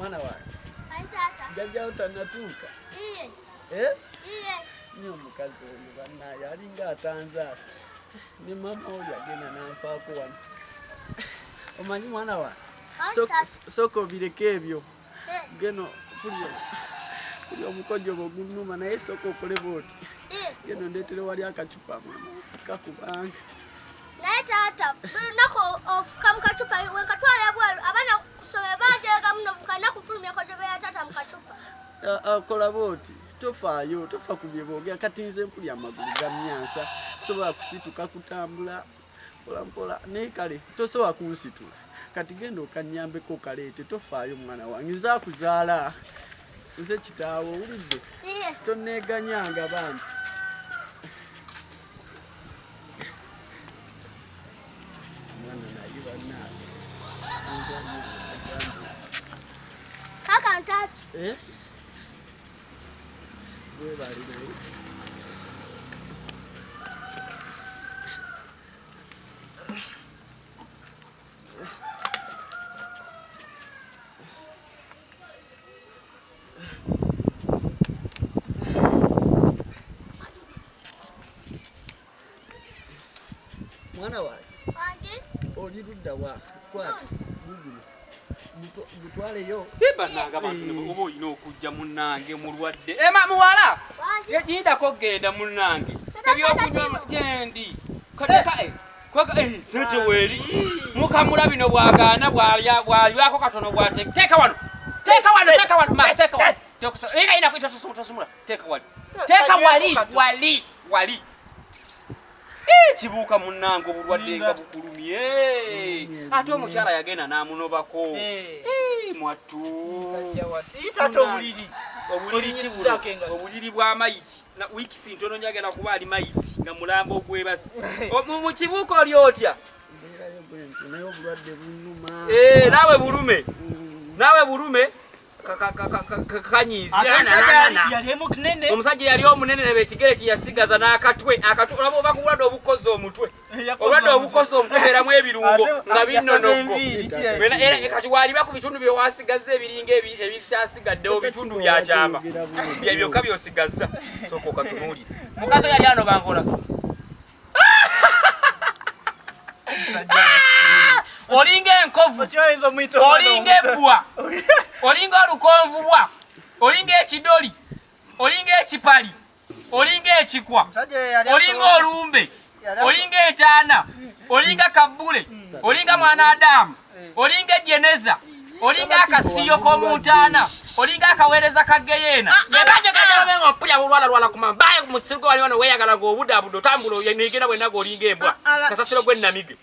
Mwana wange. Antata. Jajja utanatuuka. Iye. Nnyo omukazi ono bannaye alinga atanzaala. Ne mama oyo agenda n'anfaako wano. Omanyi mwana wange? Sooka obireko ebyo. Geno kuli omukojo ogunnuma naye sooka okole bw'oti. Geno ndeetere wali akacupa mama ofuka kubanga. Naye taata nako ofuka mu kacupa wenkatwala bweru abaana kusoma banjega muno bukana kufulumya kojobe ya taata mu kacupa. Kola bw'oti. Tofaayo, tofa ku bye boogera kati nze mpulya amagulu gamyansa. Sobola kusituka kutambula mpola naye kale tosobola kunsitula. Kati genda okanyambeko kaleete tofaayo mwana wange nze akuzaala. Nze kitaawo owulidde? Tonneeganyanga bambi. Mwana naye bannaabe. Nze agambye. Kaka ntata. Webali naye. Mwana wange. Oli ludda wa? Kwata. Mutwaleyo. Bannange abantu oba olina okujja munnange mulwadde. Muwala! Yindako genda munnange. Ebyokunywa gyendi. Sente weeri. Mukamula bino bwagaana bwalywako katono bwateka. Teeka wano. Ma, teeka wano. Ega ina kuita tosumula. Teeka wali. Teeka wali. Kibuuka munnange obulwadde nga bukulumye. Ate omukyala yagenda n'amunobako. Mwattu. Itato obuliri. Obuliri kibulo. Obuliri bwa mayiti. Na weeks ntono nyagenda kuba ali mayiti nga mulamba ogwebase. Mu kibuuka oli otya? Naye obulwadde bunnuma. Nawe bulume. Kanyizi omusajja yali omunene ne bekigere kiyasigaza n'akatwe olaba oba kubulwadde obukozi omutwe obulwadde obukozi omutwe beeramu ebirungo nga binnonoko kati waliba ku bitundu bye wasigaza ebiringa ebisaasigaddewo bitundu byakyama bye byokka by'osigazza sooka okatunuulire mukazi yali ano bankola olinga enkovu olinga ebbwa olinga olukonvubwa olinga ekidoli olinga ekipali olinga ekikwa olinga olumbe olinga entaana olinga kabbule olinga mwana Adamu olinga jeneza olinga akasiyo k'omuntaana olinga akaweereza ka Geyeena nebanje kajalobenga opulya bulwala kumambaye musirugo wali wano weyagala ng'obudde otambula yenigera bwennaga olinga embwa kasasiro gwe nnamige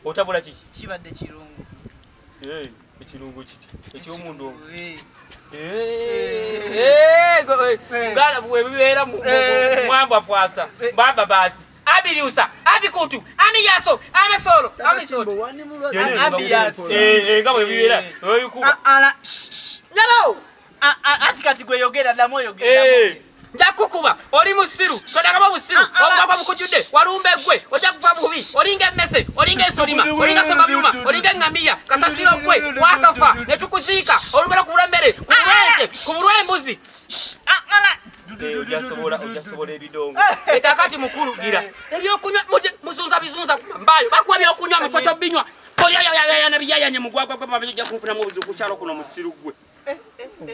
otabula ki kibadde kirungu ekirungu kiti ekyomundu ngala bwebibeera mwambwa fwasa mbamba baasi abiriusa abikutu amiyaso amesolo nga bwebibeera ebikuba nyabo ati kati gweyogera ddamu oyogera njakukuba oli musiru todagaba busiru obugagwa bukujjudde walumbe gwe ojja kuva bubi olinga emmese olinga ensolima olinga semabyuma olinga eŋŋamiya kasasiro gwe wakafa ne tukuziika olumera ku bulemmere ku bulwente ku bulwembuzi ojasobola ebidongo ekakati mukulugira ebyokunywa muzunza bizunza kumambayo bakuwa ebyokunywa mutwatyo binywa oyayayana biyayanye mugwagwa gwamabijja kunfunamu obuzibu ku kyalo kuno musiru gwe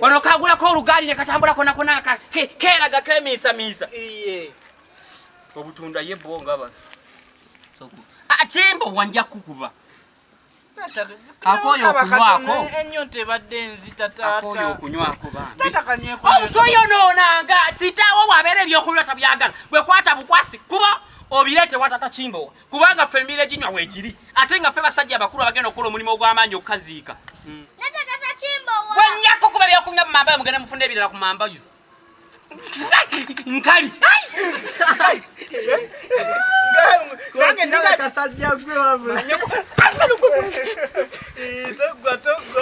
wano kagulako olugaali ne katambulako nako keeraga kemiisamisa obutunda ye bonga ba kimbo wanja kukuba akoyo okunywako ennyonta ebadde enzita taata akoyo okunywako bambi taata kanyweko obutoyonoonanga kitaawo bwabeera ebyokunywa tabyagala bwekwata bukwasi kuba obireete watata Kimbowa kubanga ffe emibeera eginywa weekiri ate nga ffe basajja abakulu abagenda okukola omulimu ogw'amaanyi okukaziika Wenyako kuba byokunywa mumambayo mugende mufunda ebirala ku mambayuzo. Nkali. Nange ndiga kasajja gwe wabula. Asaluko. Togwa.